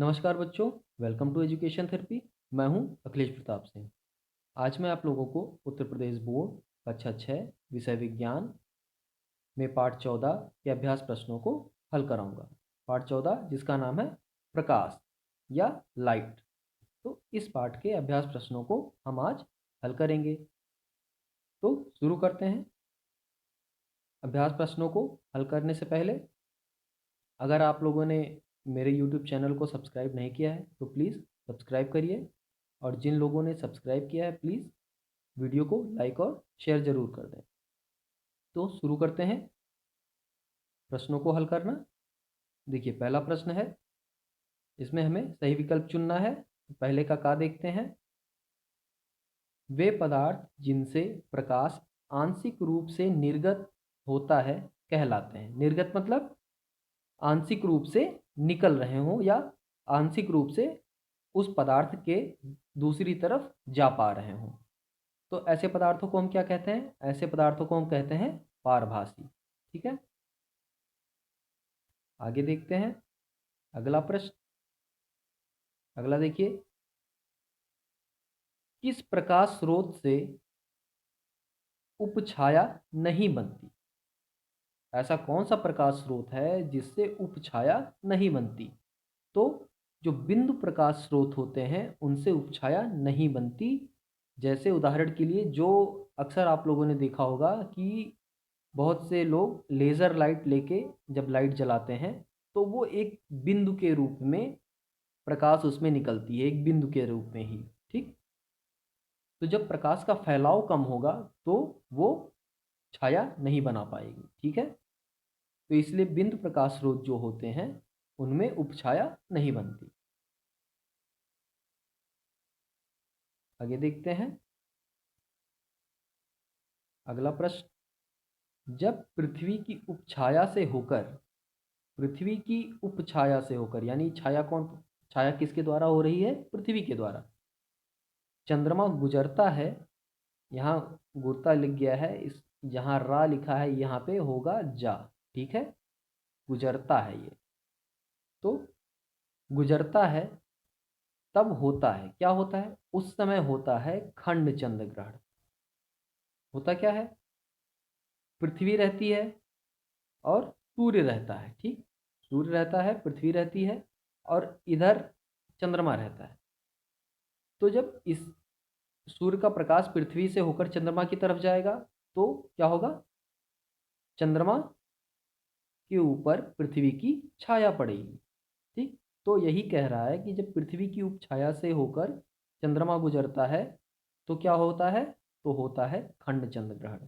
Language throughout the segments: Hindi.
नमस्कार बच्चों, वेलकम टू एजुकेशन थेरेपी। मैं हूं अखिलेश प्रताप सिंह। आज मैं आप लोगों को उत्तर प्रदेश बोर्ड कक्षा 6 विषय विज्ञान में पाठ 14 के अभ्यास प्रश्नों को हल कराऊंगा। पाठ 14 जिसका नाम है प्रकाश या लाइट। तो इस पाठ के अभ्यास प्रश्नों को हम आज हल करेंगे। तो शुरू करते हैं। अभ्यास प्रश्नों को हल करने से पहले अगर आप लोगों ने मेरे YouTube चैनल को सब्सक्राइब नहीं किया है तो प्लीज़ सब्सक्राइब करिए, और जिन लोगों ने सब्सक्राइब किया है प्लीज़ वीडियो को लाइक और शेयर ज़रूर कर दें। तो शुरू करते हैं प्रश्नों को हल करना। देखिए, पहला प्रश्न है, इसमें हमें सही विकल्प चुनना है। तो पहले का देखते हैं। वे पदार्थ जिनसे प्रकाश आंशिक रूप से निर्गत होता है कहलाते हैं। निर्गत मतलब आंशिक रूप से निकल रहे हों या आंशिक रूप से उस पदार्थ के दूसरी तरफ जा पा रहे हों। तो ऐसे पदार्थों को हम क्या कहते हैं? ऐसे पदार्थों को हम कहते हैं पारभासी। ठीक है, आगे देखते हैं अगला प्रश्न। अगला देखिए, किस प्रकाश स्रोत से उपछाया नहीं बनती? ऐसा कौन सा प्रकाश स्रोत है जिससे उपछाया नहीं बनती? तो जो बिंदु प्रकाश स्रोत होते हैं उनसे उपछाया नहीं बनती। जैसे उदाहरण के लिए, जो अक्सर आप लोगों ने देखा होगा कि बहुत से लोग लेज़र लाइट लेके जब लाइट जलाते हैं तो वो एक बिंदु के रूप में प्रकाश उसमें निकलती है, एक बिंदु के रूप में ही। ठीक, तो जब प्रकाश का फैलाव कम होगा तो वो छाया नहीं बना पाएगी। ठीक है, तो इसलिए बिंदु प्रकाश स्रोत जो होते हैं उनमें उपछाया नहीं बनती। आगे देखते हैं अगला प्रश्न। जब पृथ्वी की उपछाया से होकर, यानी छाया किसके द्वारा हो रही है? पृथ्वी के द्वारा चंद्रमा गुजरता है। यहाँ गुरता लिख गया है, इस जहाँ रा लिखा है यहाँ पे होगा जा। ठीक है, गुजरता है ये। तो गुजरता है तब होता है, क्या होता है उस समय? होता है खंड चंद्र ग्रहण। होता क्या है? पृथ्वी रहती है और सूर्य रहता है। ठीक, सूर्य रहता है, पृथ्वी रहती है और इधर चंद्रमा रहता है। तो जब इस सूर्य का प्रकाश पृथ्वी से होकर चंद्रमा की तरफ जाएगा तो क्या होगा? चंद्रमा के ऊपर पृथ्वी की छाया पड़ेगी। ठीक, तो यही कह रहा है कि जब पृथ्वी की उपछाया से होकर चंद्रमा गुजरता है तो क्या होता है? तो होता है खंड चंद्र ग्रहण।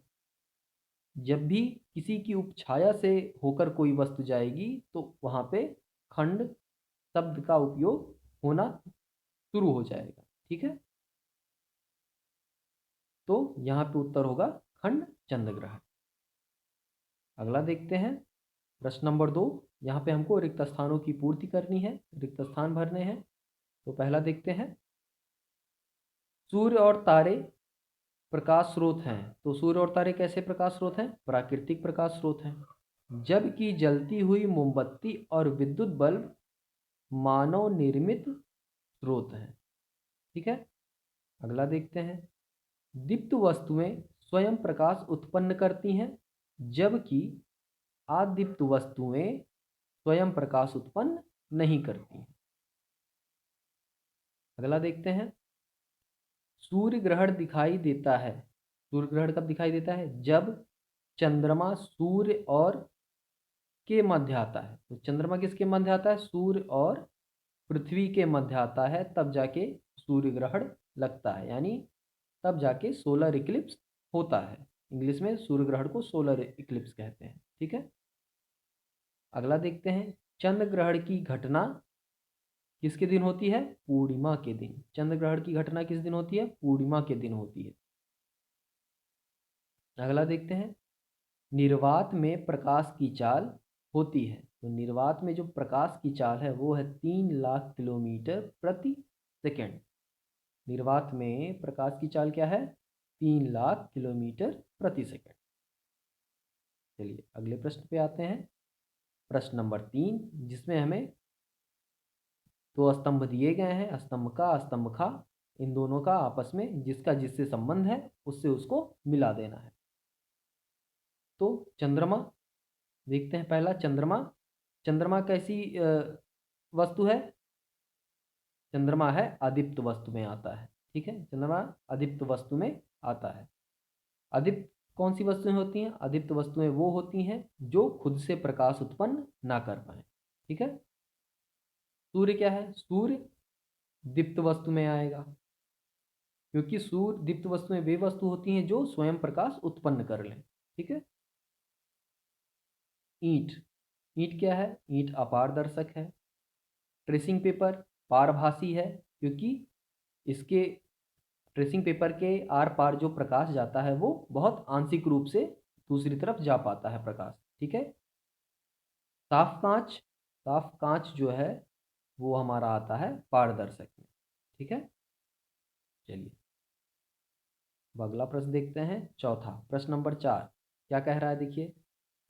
जब भी किसी की उपछाया से होकर कोई वस्तु जाएगी तो वहां पे खंड शब्द का उपयोग होना शुरू हो जाएगा। ठीक है, तो यहाँ पे उत्तर होगा खंड चंद्र ग्रहण। अगला देखते हैं प्रश्न नंबर 2। यहाँ पे हमको रिक्त स्थानों की पूर्ति करनी है, रिक्त स्थान भरने हैं। तो पहला देखते हैं, सूर्य और तारे प्रकाश स्रोत हैं। तो सूर्य और तारे कैसे प्रकाश स्रोत हैं? प्राकृतिक प्रकाश स्रोत हैं। जबकि जलती हुई मोमबत्ती और विद्युत बल्ब मानव निर्मित स्रोत हैं। ठीक है, अगला देखते हैं, दीप्त वस्तुएं स्वयं प्रकाश उत्पन्न करती हैं जबकि अदीप्त वस्तुएं स्वयं प्रकाश उत्पन्न नहीं करती हैं। अगला देखते हैं, सूर्य ग्रहण दिखाई देता है। सूर्य ग्रहण कब दिखाई देता है? जब चंद्रमा सूर्य और के मध्य आता है। तो चंद्रमा किसके मध्य आता है? सूर्य और पृथ्वी के मध्य आता है, तब जाके सूर्य ग्रहण लगता है, यानी तब जाके सोलर इक्लिप्स होता है। इंग्लिश में सूर्य ग्रहण को सोलर इक्लिप्स कहते हैं। ठीक है, अगला देखते हैं, चंद्र ग्रहण की घटना किसके दिन होती है? पूर्णिमा के दिन। चंद्र ग्रहण की घटना किस दिन होती है? पूर्णिमा के दिन होती है। अगला देखते हैं, निर्वात में प्रकाश की चाल होती है। तो निर्वात में जो प्रकाश की चाल है वो है 3 लाख किलोमीटर प्रति सेकेंड। निर्वात में प्रकाश की चाल क्या है? 3 लाख किलोमीटर प्रति सेकेंड। चलिए अगले प्रश्न पे आते हैं, प्रश्न नंबर 3, जिसमें हमें तो स्तंभ दिए गए हैं, स्तंभ का, स्तंभ खा, इन दोनों का आपस में जिसका जिससे संबंध है उससे उसको मिला देना है। तो चंद्रमा देखते हैं। पहला चंद्रमा, चंद्रमा कैसी वस्तु है? चंद्रमा है अदीप्त वस्तु में आता है। ठीक है, चंद्रमा अदीप्त वस्तु में आता है। अदीप्त कौन सी वस्तुएं होती हैं? अदीप्त वस्तुएं वो होती हैं जो खुद से प्रकाश उत्पन्न ना कर पाए। ठीक है। सूर्य क्या है? सूर्य दीप्त वस्तु में आएगा, क्योंकि सूर्य दीप्त वस्तुएं वे वस्तु होती हैं जो स्वयं प्रकाश उत्पन्न कर लें। ठीक है। ईंट, ईंट क्या है? ईंट अपारदर्शक है। ट्रेसिंग पेपर पारभासी है, क्योंकि इसके ट्रेसिंग पेपर के आर पार जो प्रकाश जाता है वो बहुत आंशिक रूप से दूसरी तरफ जा पाता है प्रकाश। ठीक है। साफ कांच, साफ कांच जो है वो हमारा आता है पारदर्शक में। ठीक है। चलिए अब अगला प्रश्न देखते हैं, चौथा प्रश्न नंबर 4 क्या कह रहा है? देखिए,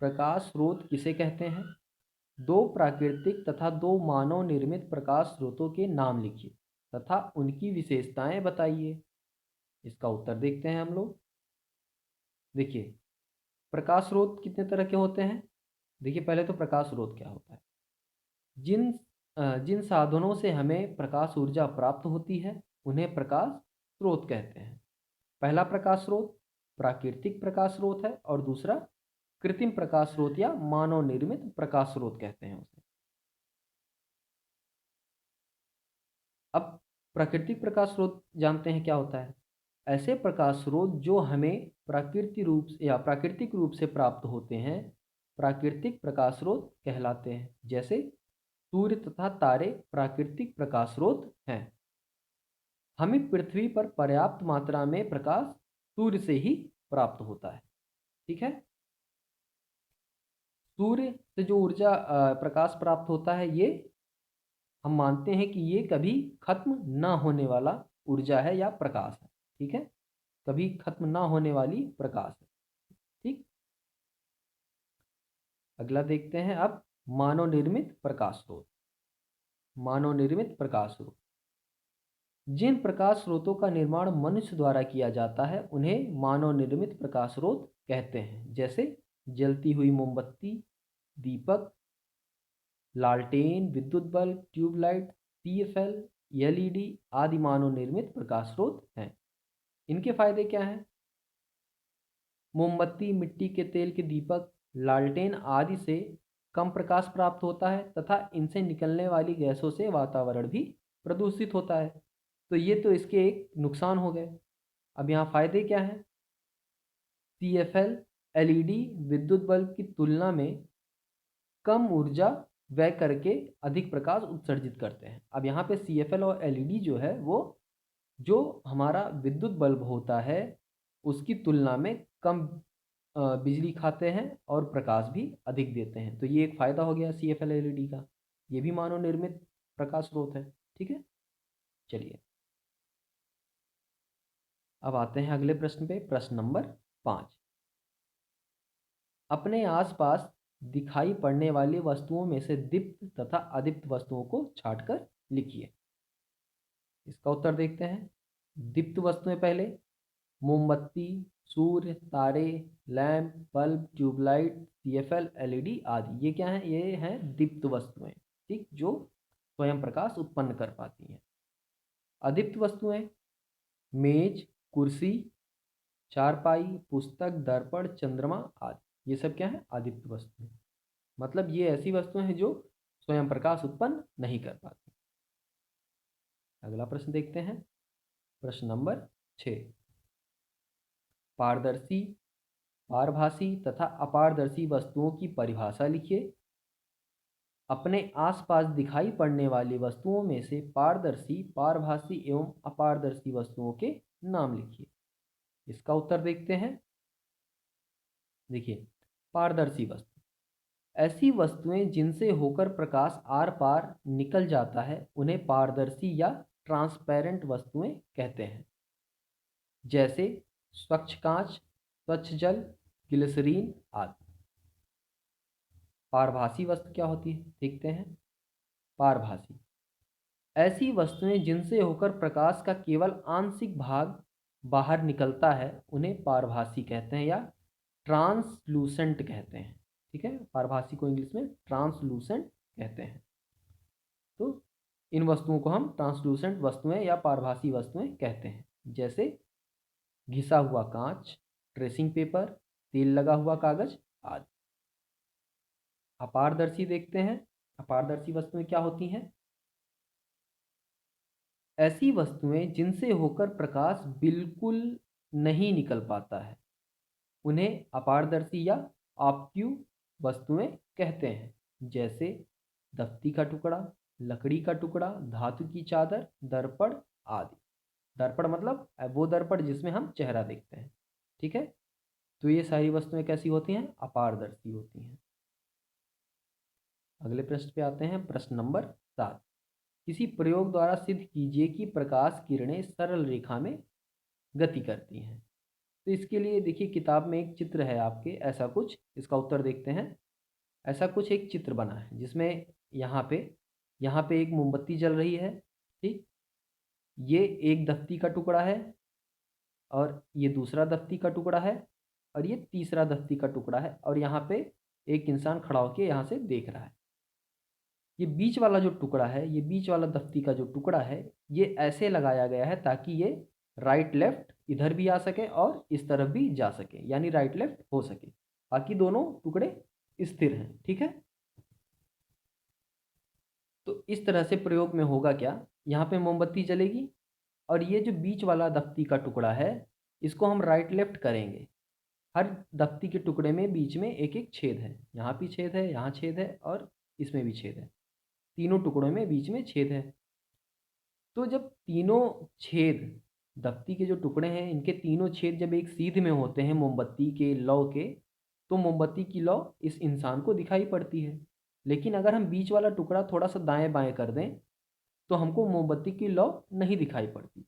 प्रकाश स्रोत किसे कहते हैं? दो प्राकृतिक तथा दो मानव निर्मित प्रकाश स्रोतों के नाम लिखिए तथा उनकी विशेषताएं बताइए। इसका उत्तर देखते हैं हम लोग। देखिए, प्रकाश स्रोत कितने तरह के होते हैं? देखिए, पहले तो प्रकाश स्रोत क्या होता है? जिन जिन साधनों से हमें प्रकाश ऊर्जा प्राप्त होती है उन्हें प्रकाश स्रोत कहते हैं। पहला प्रकाश स्रोत प्राकृतिक प्रकाश स्रोत है और दूसरा कृत्रिम प्रकाश स्रोत या मानव निर्मित प्रकाश स्रोत कहते हैं उसे। अब प्राकृतिक प्रकाश स्रोत जानते हैं क्या होता है? ऐसे प्रकाश स्रोत जो हमें प्राकृतिक रूप से प्राप्त होते हैं प्राकृतिक प्रकाश स्रोत कहलाते हैं। जैसे सूर्य तथा तारे प्राकृतिक प्रकाश स्रोत हैं। हमें पृथ्वी पर पर्याप्त मात्रा में प्रकाश सूर्य से ही प्राप्त होता है। ठीक है। सूर्य से जो ऊर्जा प्रकाश प्राप्त होता है, ये हम मानते हैं कि ये कभी खत्म ना होने वाला ऊर्जा है या प्रकाश है। ठीक है, कभी खत्म ना होने वाली प्रकाश है। ठीक, अगला देखते हैं अब मानव निर्मित प्रकाश स्रोत। मानव निर्मित प्रकाश स्रोत, जिन प्रकाश स्रोतों का निर्माण मनुष्य द्वारा किया जाता है उन्हें मानव निर्मित प्रकाश स्रोत कहते हैं। जैसे जलती हुई मोमबत्ती, दीपक, लालटेन, विद्युत बल्ब, ट्यूबलाइट, सीएफएल, एलईडी आदि मानव निर्मित प्रकाश स्रोत हैं। इनके फायदे क्या हैं? मोमबत्ती, मिट्टी के तेल के दीपक, लालटेन आदि से कम प्रकाश प्राप्त होता है तथा इनसे निकलने वाली गैसों से वातावरण भी प्रदूषित होता है। तो ये तो इसके एक नुकसान हो गए। अब यहाँ फायदे क्या हैं? सीएफएल एलईडी विद्युत बल्ब की तुलना में कम ऊर्जा व्यय करके अधिक प्रकाश उत्सर्जित करते हैं। अब यहाँ पे सीएफएल और एलईडी जो है वो जो हमारा विद्युत बल्ब होता है उसकी तुलना में कम बिजली खाते हैं और प्रकाश भी अधिक देते हैं। तो ये एक फ़ायदा हो गया सीएफएल एलईडी का। ये भी मानव निर्मित प्रकाश स्रोत है। ठीक है। चलिए अब आते हैं अगले प्रश्न पे, प्रश्न नंबर 5। अपने आसपास दिखाई पड़ने वाली वस्तुओं में से दीप्त तथा अदीप्त वस्तुओं को छांटकर लिखिए। इसका उत्तर देखते हैं। दीप्त वस्तुएं पहले मोमबत्ती, सूर्य, तारे, lamp, bulb, tube light, CFL, LED आदि। ये क्या है? ये हैं दीप्त वस्तुएं। ठीक, जो स्वयं प्रकाश उत्पन्न कर पाती हैं। अदीप्त वस्तुएं मेज, कुर्सी, चारपाई, पुस्तक, दर्पण, चंद्रमा आदि। ये सब क्या है? अदीप्त वस्तुएं। मतलब ये ऐसी वस्तुएं हैं जो स्वयं प्रकाश उत्पन्न नहीं कर पाती। अगला प्रश्न देखते हैं, प्रश्न नंबर 6। पारदर्शी, पारभासी तथा अपारदर्शी वस्तुओं की परिभाषा लिखिए। अपने आसपास दिखाई पड़ने वाली वस्तुओं में से पारदर्शी, पारभासी एवं अपारदर्शी वस्तुओं के नाम लिखिए। इसका उत्तर देखते हैं। देखिए, पारदर्शी वस्तु ऐसी वस्तुएं जिनसे होकर प्रकाश आर पार निकल जाता है उन्हें पारदर्शी या ट्रांसपेरेंट वस्तुएं कहते हैं। जैसे स्वच्छ कांच, स्वच्छ जल, ग्लिसरीन आदि। पारभासी वस्तु क्या होती है देखते हैं। पारभासी ऐसी वस्तुएं जिनसे होकर प्रकाश का केवल आंशिक भाग बाहर निकलता है उन्हें पारभासी कहते हैं या ट्रांसलूसेंट कहते हैं। ठीक है, पारभासी को इंग्लिश में ट्रांसलूसेंट कहते हैं। तो इन वस्तुओं को हम ट्रांसलूसेंट वस्तुएं या पारभासी वस्तुएं कहते हैं, जैसे घिसा हुआ कांच, ट्रेसिंग पेपर, तेल लगा हुआ कागज आदि। अपारदर्शी देखते हैं। अपारदर्शी वस्तुएं क्या होती हैं? ऐसी वस्तुएं जिनसे होकर प्रकाश बिल्कुल नहीं निकल पाता है उन्हें अपारदर्शी या ऑब्ट्यूज वस्तुएं कहते हैं, जैसे दफ्ती का टुकड़ा, लकड़ी का टुकड़ा, धातु की चादर, दर्पण आदि। दर्पण मतलब वो दर्पण जिसमें हम चेहरा देखते हैं। ठीक है, तो ये सारी वस्तुएं कैसी होती हैं? अपारदर्शी होती हैं। अगले प्रश्न पे आते हैं, प्रश्न नंबर 7। किसी प्रयोग द्वारा सिद्ध कीजिए कि प्रकाश किरणें सरल रेखा में गति करती हैं। तो इसके लिए देखिए किताब में एक चित्र है आपके, ऐसा कुछ, इसका उत्तर देखते हैं। ऐसा कुछ एक चित्र बना है जिसमें यहाँ पे एक मोमबत्ती जल रही है। ठीक, ये एक दफ्ती का टुकड़ा है और ये दूसरा दफ्ती का टुकड़ा है और ये तीसरा दफ्ती का टुकड़ा है और यहाँ पे एक इंसान खड़ा होकर यहाँ से देख रहा है। ये बीच वाला जो टुकड़ा है, ये बीच वाला दफ्ती का जो टुकड़ा है, ये ऐसे लगाया गया है ताकि ये राइट लेफ्ट इधर भी आ सके और इस तरफ भी जा सके, यानी राइट लेफ्ट हो सके। बाकी दोनों टुकड़े स्थिर हैं। ठीक है, तो इस तरह से प्रयोग में होगा क्या, यहाँ पे मोमबत्ती जलेगी और ये जो बीच वाला दफ्ती का टुकड़ा है इसको हम राइट लेफ्ट करेंगे। हर दफ्ती के टुकड़े में बीच में एक एक छेद है, यहाँ भी छेद है, यहाँ छेद है और इसमें भी छेद है। तीनों टुकड़ों में बीच में छेद है। तो जब तीनों छेद दफ्ती के जो टुकड़े हैं इनके तीनों छेद जब एक सीध में होते हैं मोमबत्ती के लौ के, तो मोमबत्ती की लौ इस इंसान को दिखाई पड़ती है। लेकिन अगर हम बीच वाला टुकड़ा थोड़ा सा दाएं बाएं कर दें तो हमको मोमबत्ती की लौ नहीं दिखाई पड़ती।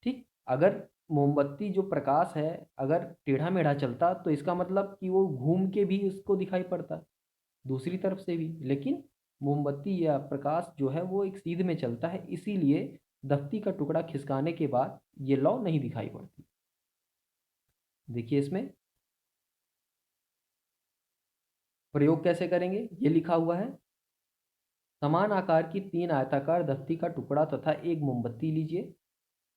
ठीक, अगर मोमबत्ती जो प्रकाश है अगर टेढ़ा मेढ़ा चलता तो इसका मतलब कि वो घूम के भी उसको दिखाई पड़ता दूसरी तरफ से भी, लेकिन मोमबत्ती या प्रकाश जो है वो एक सीध में चलता है, इसीलिए दफ्ती का टुकड़ा खिसकाने के बाद ये लौ नहीं दिखाई पड़ती। देखिए इसमें प्रयोग कैसे करेंगे, ये लिखा हुआ है। समान आकार की 3 आयताकार दफ्ती का टुकड़ा तथा एक मोमबत्ती लीजिए।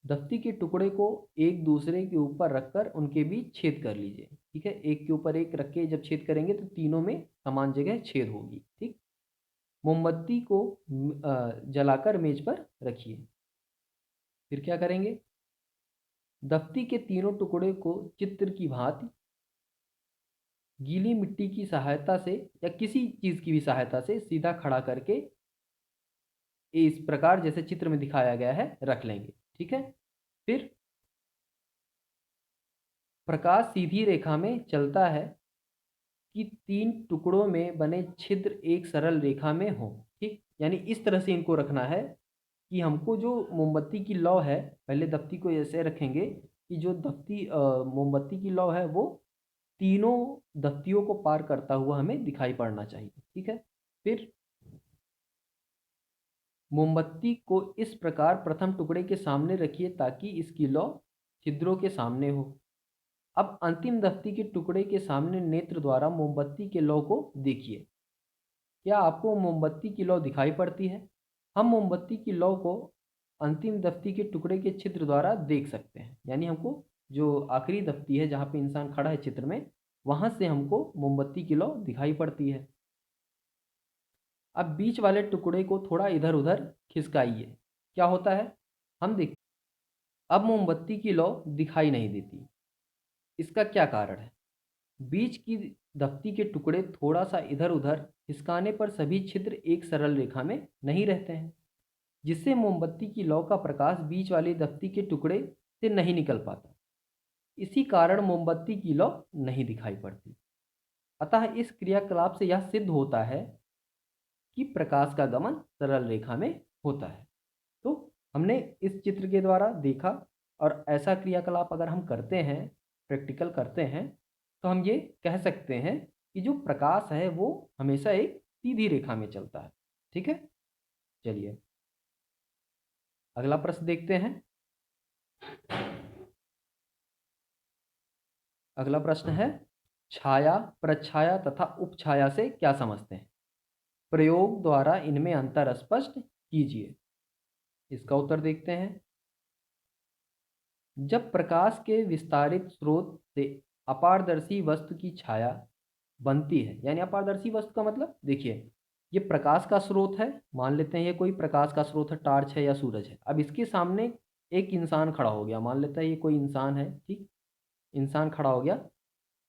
दफ्ती के टुकड़े को एक दूसरे के ऊपर रखकर उनके बीच छेद कर लीजिए। ठीक है, एक के ऊपर एक रख के जब छेद करेंगे तो तीनों में समान जगह छेद होगी। ठीक, मोमबत्ती को जलाकर मेज पर रखिए। फिर क्या करेंगे, दफ्ती के तीनों टुकड़े को चित्र की भांति गीली मिट्टी की सहायता से या किसी चीज़ की भी सहायता से सीधा खड़ा करके इस प्रकार जैसे चित्र में दिखाया गया है रख लेंगे। ठीक है, फिर प्रकाश सीधी रेखा में चलता है कि 3 टुकड़ों में बने छिद्र एक सरल रेखा में हो। ठीक, यानी इस तरह से इनको रखना है कि हमको जो मोमबत्ती की लौ है, पहले दफ्ती को ऐसे रखेंगे कि जो दफ्ती मोमबत्ती की लौ है वो तीनों दफ्तियों को पार करता हुआ हमें दिखाई पड़ना चाहिए। ठीक है, फिर मोमबत्ती को इस प्रकार प्रथम टुकड़े के सामने रखिए ताकि इसकी लौ छिद्रों के सामने हो। अब अंतिम दफ्ती के टुकड़े के सामने नेत्र द्वारा मोमबत्ती के लौ को देखिए। क्या आपको मोमबत्ती की लौ दिखाई पड़ती है? हम मोमबत्ती की लौ को अंतिम दफ्ती के टुकड़े के छिद्र द्वारा देख सकते हैं, यानी हमको जो आखिरी दफ्ती है जहाँ पे इंसान खड़ा है चित्र में, वहाँ से हमको मोमबत्ती की लौ दिखाई पड़ती है। अब बीच वाले टुकड़े को थोड़ा इधर उधर खिसकाइए। क्या होता है, हम देख, अब मोमबत्ती की लौ दिखाई नहीं देती। इसका क्या कारण है? बीच की दफ्ती के टुकड़े थोड़ा सा इधर उधर खिसकाने पर सभी छिद्र एक सरल रेखा में नहीं रहते हैं, जिससे मोमबत्ती की लौ का प्रकाश बीच वाली दफ्ती के टुकड़े से नहीं निकल पाता। इसी कारण मोमबत्ती की लौ नहीं दिखाई पड़ती। अतः इस क्रियाकलाप से यह सिद्ध होता है कि प्रकाश का गमन सरल रेखा में होता है। तो हमने इस चित्र के द्वारा देखा, और ऐसा क्रियाकलाप अगर हम करते हैं, प्रैक्टिकल करते हैं, तो हम ये कह सकते हैं कि जो प्रकाश है वो हमेशा एक सीधी रेखा में चलता है। ठीक है, चलिए अगला प्रश्न देखते हैं। अगला प्रश्न है, छाया, प्रछाया तथा उपछाया से क्या समझते हैं? प्रयोग द्वारा इनमें अंतर स्पष्ट कीजिए। इसका उत्तर देखते हैं। जब प्रकाश के विस्तारित स्रोत से अपारदर्शी वस्तु की छाया बनती है, यानी अपारदर्शी वस्तु का मतलब देखिए, ये प्रकाश का स्रोत है, मान लेते हैं ये कोई प्रकाश का स्रोत है, टार्च है या सूरज है। अब इसके सामने एक इंसान खड़ा हो गया, मान लेते हैं ये कोई इंसान है, ठीक, इंसान खड़ा हो गया,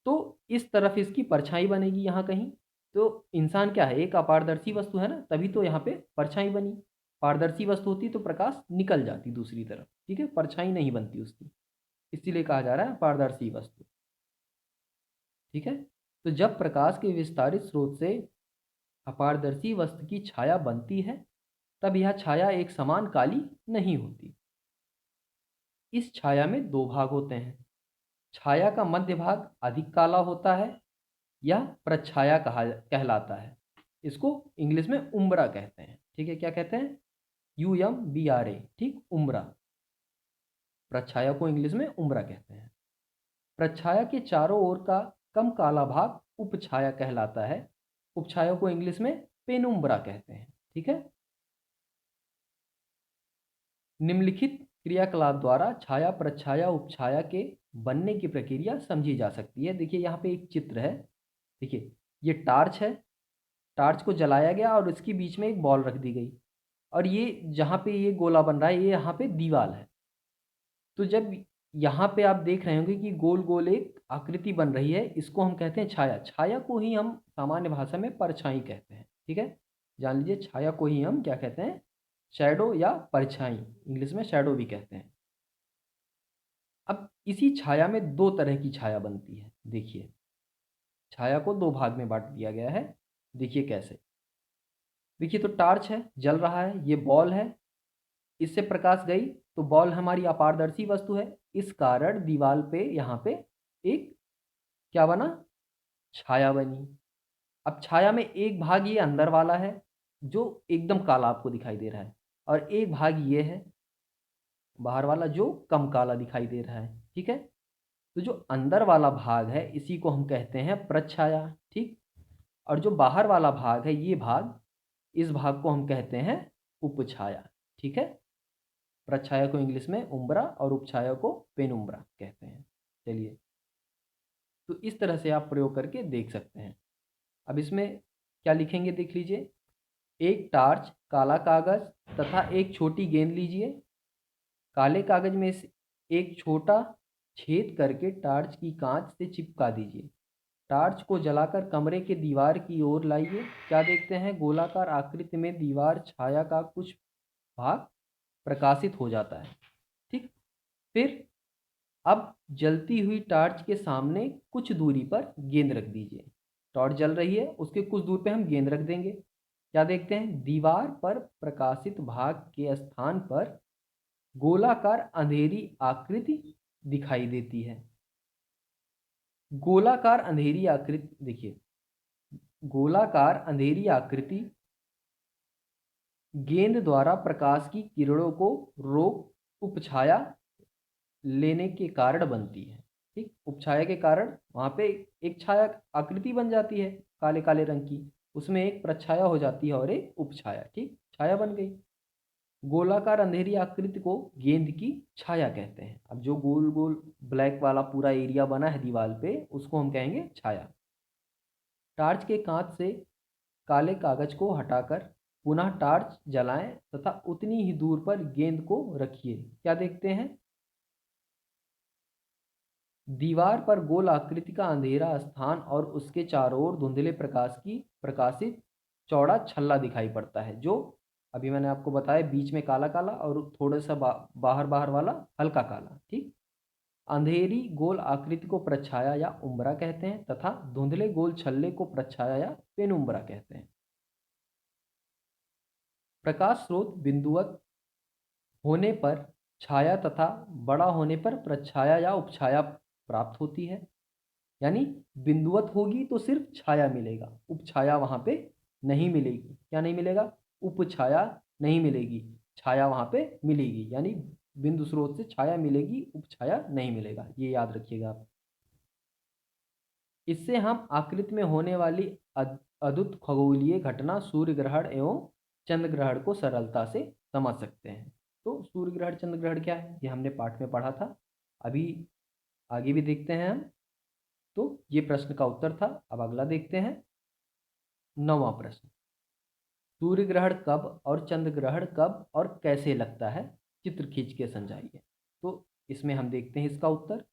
तो इस तरफ इसकी परछाई बनेगी यहाँ कहीं। तो इंसान क्या है, एक अपारदर्शी वस्तु है ना, तभी तो यहाँ पे परछाई बनी। पारदर्शी वस्तु होती तो प्रकाश निकल जाती दूसरी तरफ, ठीक है, परछाई नहीं बनती उसकी, इसीलिए कहा जा रहा है पारदर्शी वस्तु, ठीक है। तो जब प्रकाश के विस्तारित स्रोत से अपारदर्शी वस्तु की छाया बनती है, तब यह छाया एक समान काली नहीं होती। इस छाया में दो भाग होते हैं। छाया का मध्य भाग अधिक काला होता है, यह प्रछाया कहलाता है। इसको इंग्लिश में उम्ब्रा कहते हैं, ठीक है, क्या कहते हैं? UMBRA, ठीक, उम्ब्रा। प्रछाया को इंग्लिश में उम्ब्रा कहते हैं। प्रछाया के चारों ओर का कम काला भाग उपछाया कहलाता है। उपछाया को इंग्लिश में पेनुम्ब्रा कहते हैं, ठीक है। निम्नलिखित क्रियाकलाप द्वारा छाया, प्रछाया, उपछाया के बनने की प्रक्रिया समझी जा सकती है। देखिए यहाँ पे एक चित्र है, देखिए ये टार्च है, टार्च को जलाया गया और उसके बीच में एक बॉल रख दी गई, और ये जहाँ पे ये गोला बन रहा है, ये यहाँ पे दीवार है। तो जब यहाँ पे आप देख रहे होंगे कि गोल गोल एक आकृति बन रही है, इसको हम कहते हैं छाया। छाया को ही हम सामान्य भाषा में परछाई कहते हैं, ठीक है, जान लीजिए, छाया को ही हम क्या कहते हैं? शैडो या परछाई, इंग्लिश में शैडो भी कहते हैं। अब इसी छाया में दो तरह की छाया बनती है। देखिए छाया को दो भाग में बांट दिया गया है, देखिए कैसे। देखिए तो टार्च है, जल रहा है, ये बॉल है, इससे प्रकाश गई तो बॉल हमारी अपारदर्शी वस्तु है, इस कारण दीवार पे यहाँ पे एक क्या बना? छाया बनी। अब छाया में एक भाग ये अंदर वाला है जो एकदम काला आपको दिखाई दे रहा है, और एक भाग ये है बाहर वाला जो कम काला दिखाई दे रहा है, ठीक है। तो जो अंदर वाला भाग है इसी को हम कहते हैं प्रछाया, ठीक, और जो बाहर वाला भाग है ये भाग, इस भाग को हम कहते हैं उपछाया, ठीक है। प्रछाया को इंग्लिश में उम्ब्रा और उपछाया को पेनुम्ब्रा कहते हैं। चलिए, तो इस तरह से आप प्रयोग करके देख सकते हैं। अब इसमें क्या लिखेंगे देख लीजिए। एक टार्च, काला कागज तथा एक छोटी गेंद लीजिए। काले कागज में से एक छोटा छेद करके टार्च की कांच से चिपका दीजिए। टार्च को जलाकर कमरे के दीवार की ओर लाइए। क्या देखते हैं? गोलाकार आकृति में दीवार छाया का कुछ भाग प्रकाशित हो जाता है, ठीक। फिर अब जलती हुई टार्च के सामने कुछ दूरी पर गेंद रख दीजिए। टॉर्च जल रही है, उसके कुछ दूर पे हम गेंद रख देंगे। क्या देखते हैं? दीवार पर प्रकाशित भाग के स्थान पर गोलाकार अंधेरी आकृति दिखाई देती है। गोलाकार अंधेरी आकृति, देखिए गोलाकार अंधेरी आकृति गेंद द्वारा प्रकाश की किरणों को रोक उपछाया लेने के कारण बनती है, ठीक। उपछाया के कारण वहाँ पे एक छाया आकृति बन जाती है काले काले रंग की, उसमें एक प्रछाया हो जाती है और एक उपछाया, ठीक, छाया बन गई। गोलाकार अंधेरी आकृति को गेंद की छाया कहते हैं। अब जो गोल गोल ब्लैक वाला पूरा एरिया बना है दीवार पे, उसको हम कहेंगे छाया। टार्च के कांच से काले कागज को हटाकर पुनः टार्च जलाएं तथा उतनी ही दूर पर गेंद को रखिए। क्या देखते हैं? दीवार पर गोल आकृति का अंधेरा स्थान और उसके चारों ओर धुंधले प्रकाश की प्रकाशित चौड़ा छल्ला दिखाई पड़ता है, जो अभी मैंने आपको बताया बीच में काला काला और थोड़ा सा बाहर बाहर वाला हल्का काला, ठीक। अंधेरी गोल आकृति को प्रछाया या उम्ब्रा कहते हैं तथा धुंधले गोल छल्ले को प्रछाया या पेनुम्ब्रा कहते हैं। प्रकाश स्रोत बिंदुवत होने पर छाया तथा बड़ा होने पर प्रछाया या उपछाया प्राप्त होती है। यानी बिंदुवत होगी तो सिर्फ छाया मिलेगा, उपछाया वहाँ पे नहीं मिलेगी। क्या नहीं मिलेगा? उपछाया नहीं मिलेगी। छाया वहाँ पे मिलेगी, यानी बिंदु स्रोत से छाया मिलेगी, उपछाया नहीं मिलेगा, ये याद रखिएगा आप। इससे हम आकृति में होने वाली अद्भुत खगोलीय घटना सूर्य ग्रहण एवं चंद्र ग्रहण को सरलता से समझ सकते हैं। तो सूर्य ग्रहण चंद्र ग्रहण क्या है, ये हमने पाठ में पढ़ा था, अभी आगे भी देखते हैं हम। तो ये प्रश्न का उत्तर था। अब अगला देखते हैं, 9वां प्रश्न, सूर्य ग्रहण कब और चंद्र ग्रहण कब और कैसे लगता है, चित्र खींच के समझाइए। तो इसमें हम देखते हैं इसका उत्तर।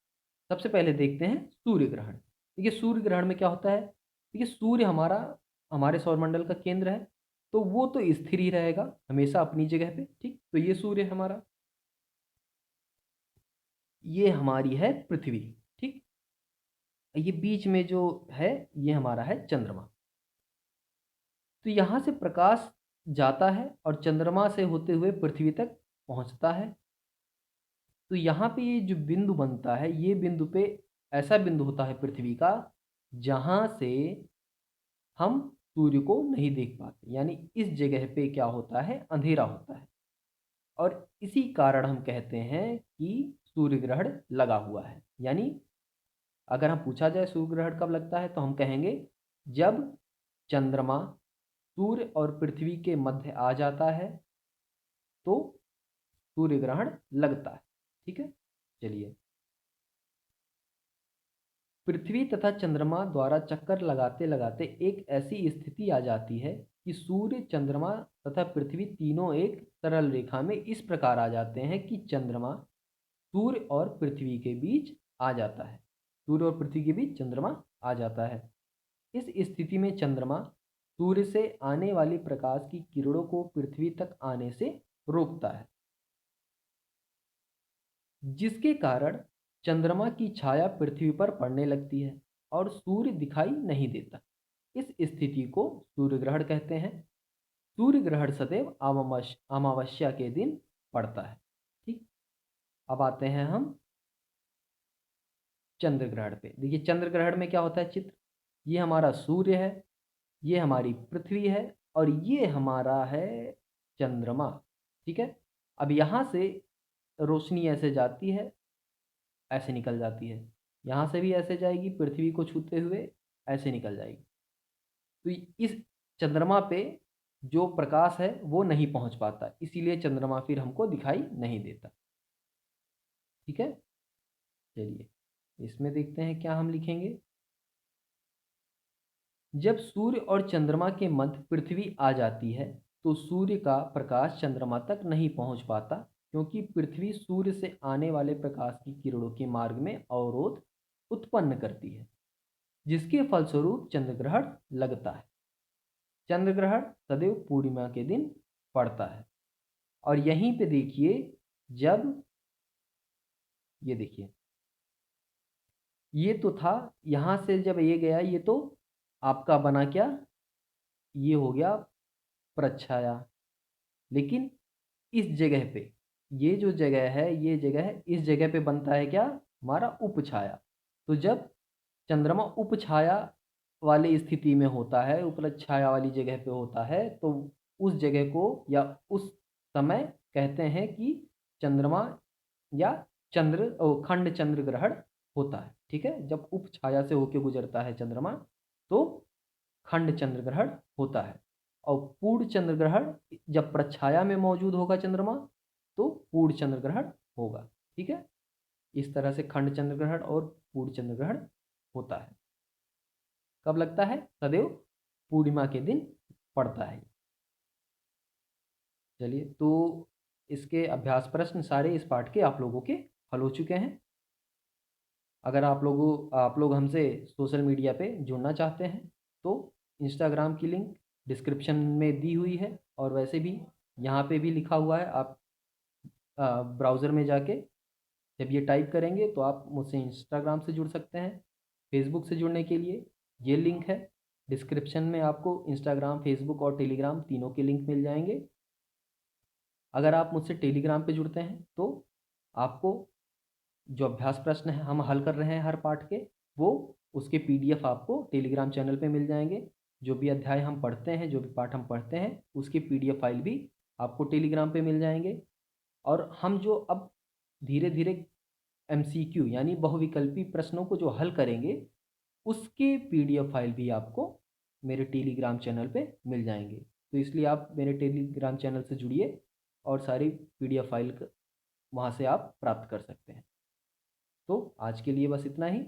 सबसे पहले देखते हैं सूर्य ग्रहण। देखिए सूर्य ग्रहण में क्या होता है, देखिए सूर्य हमारा हमारे सौरमंडल का केंद्र है, तो वो तो स्थिर ही रहेगा हमेशा अपनी जगह पे, ठीक। तो ये सूर्य हमारा, ये हमारी है पृथ्वी, ठीक। ये बीच में जो है ये हमारा है चंद्रमा। तो यहाँ से प्रकाश जाता है और चंद्रमा से होते हुए पृथ्वी तक पहुँचता है। तो यहाँ पे ये जो बिंदु बनता है, ये बिंदु पे ऐसा बिंदु होता है पृथ्वी का जहाँ से हम सूर्य को नहीं देख पाते, यानी इस जगह पे क्या होता है, अंधेरा होता है। और इसी कारण हम कहते हैं कि सूर्य ग्रहण लगा हुआ है। यानी अगर हम पूछा जाए सूर्य ग्रहण कब लगता है, तो हम कहेंगे जब चंद्रमा सूर्य और पृथ्वी के मध्य आ जाता है तो सूर्य ग्रहण लगता है, ठीक है। चलिए, पृथ्वी तथा चंद्रमा द्वारा चक्कर लगाते लगाते एक ऐसी स्थिति आ जाती है कि सूर्य, चंद्रमा तथा पृथ्वी तीनों एक सरल रेखा में इस प्रकार आ जाते हैं कि चंद्रमा सूर्य और पृथ्वी के बीच आ जाता है, सूर्य और पृथ्वी के बीच चंद्रमा आ जाता है। इस स्थिति में चंद्रमा सूर्य से आने वाली प्रकाश की किरणों को पृथ्वी तक आने से रोकता है, जिसके कारण चंद्रमा की छाया पृथ्वी पर पड़ने लगती है और सूर्य दिखाई नहीं देता। इस स्थिति को सूर्य ग्रहण कहते हैं। सूर्य ग्रहण सदैव अमावस्या के दिन पड़ता है, ठीक। अब आते हैं हम चंद्र ग्रहण पे। देखिए चंद्र ग्रहण में क्या होता है चित्र, ये हमारा सूर्य है, ये हमारी पृथ्वी है और ये हमारा है चंद्रमा, ठीक है। अब यहाँ से रोशनी ऐसे जाती है, ऐसे निकल जाती है, यहाँ से भी ऐसे जाएगी पृथ्वी को छूते हुए, ऐसे निकल जाएगी। तो इस चंद्रमा पे जो प्रकाश है वो नहीं पहुँच पाता, इसीलिए चंद्रमा फिर हमको दिखाई नहीं देता, ठीक है। चलिए इसमें देखते हैं क्या हम लिखेंगे। जब सूर्य और चंद्रमा के मध्य पृथ्वी आ जाती है तो सूर्य का प्रकाश चंद्रमा तक नहीं पहुंच पाता, क्योंकि पृथ्वी सूर्य से आने वाले प्रकाश की किरणों के मार्ग में अवरोध उत्पन्न करती है, जिसके फलस्वरूप चंद्र ग्रहण लगता है। चंद्र ग्रहण सदैव पूर्णिमा के दिन पड़ता है। और यहीं पे देखिए, जब ये देखिए ये तो था, यहाँ से जब ये गया ये तो आपका बना क्या, ये हो गया प्रच्छाया। लेकिन इस जगह पे, ये जो जगह है ये जगह है, इस जगह पे बनता है क्या, हमारा उपछाया। तो जब चंद्रमा उपछाया वाली स्थिति में होता है, उपछाया वाली जगह पे होता है, तो उस जगह को या उस समय कहते हैं कि चंद्रमा या खंड चंद्र ग्रहण होता है, ठीक है। जब उपछाया से होके गुजरता है चंद्रमा तो खंड चंद्र ग्रहण होता है। और पूर्ण चंद्र ग्रहण जब प्रछाया में मौजूद होगा चंद्रमा तो पूर्ण चंद्र ग्रहण होगा, ठीक है। इस तरह से खंड चंद्र ग्रहण और पूर्ण चंद्र ग्रहण होता है। कब लगता है, सदैव पूर्णिमा के दिन पड़ता है। चलिए, तो इसके अभ्यास प्रश्न सारे इस पाठ के आप लोगों के हल हो चुके हैं। अगर आप लोग हमसे सोशल मीडिया पे जुड़ना चाहते हैं तो इंस्टाग्राम की लिंक डिस्क्रिप्शन में दी हुई है, और वैसे भी यहाँ पे भी लिखा हुआ है। आप ब्राउज़र में जाके जब ये टाइप करेंगे तो आप मुझसे इंस्टाग्राम से जुड़ सकते हैं। फेसबुक से जुड़ने के लिए ये लिंक है डिस्क्रिप्शन में, आपको इंस्टाग्राम, फेसबुक और टेलीग्राम तीनों के लिंक मिल जाएंगे। अगर आप मुझसे टेलीग्राम पे जुड़ते हैं तो आपको जो अभ्यास प्रश्न है हम हल कर रहे हैं हर पाठ के, वो उसके पीडीएफ आपको टेलीग्राम चैनल पे मिल जाएंगे। जो भी अध्याय हम पढ़ते हैं, जो भी पाठ हम पढ़ते हैं, उसकी पीडीएफ फाइल भी आपको टेलीग्राम पे मिल जाएंगे। और हम जो अब धीरे धीरे MCQ यानी बहुविकल्पी प्रश्नों को जो हल करेंगे, उसके PDF फाइल भी आपको मेरे टेलीग्राम चैनल पे मिल जाएंगे। तो इसलिए आप मेरे टेलीग्राम चैनल से जुड़िए और सारी PDF फाइल वहाँ से आप प्राप्त कर सकते हैं। तो आज के लिए बस इतना ही।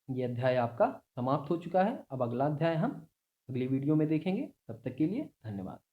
ये अध्याय आपका समाप्त हो चुका है। अब अगला अध्याय हम अगली वीडियो में देखेंगे। तब तक के लिए धन्यवाद।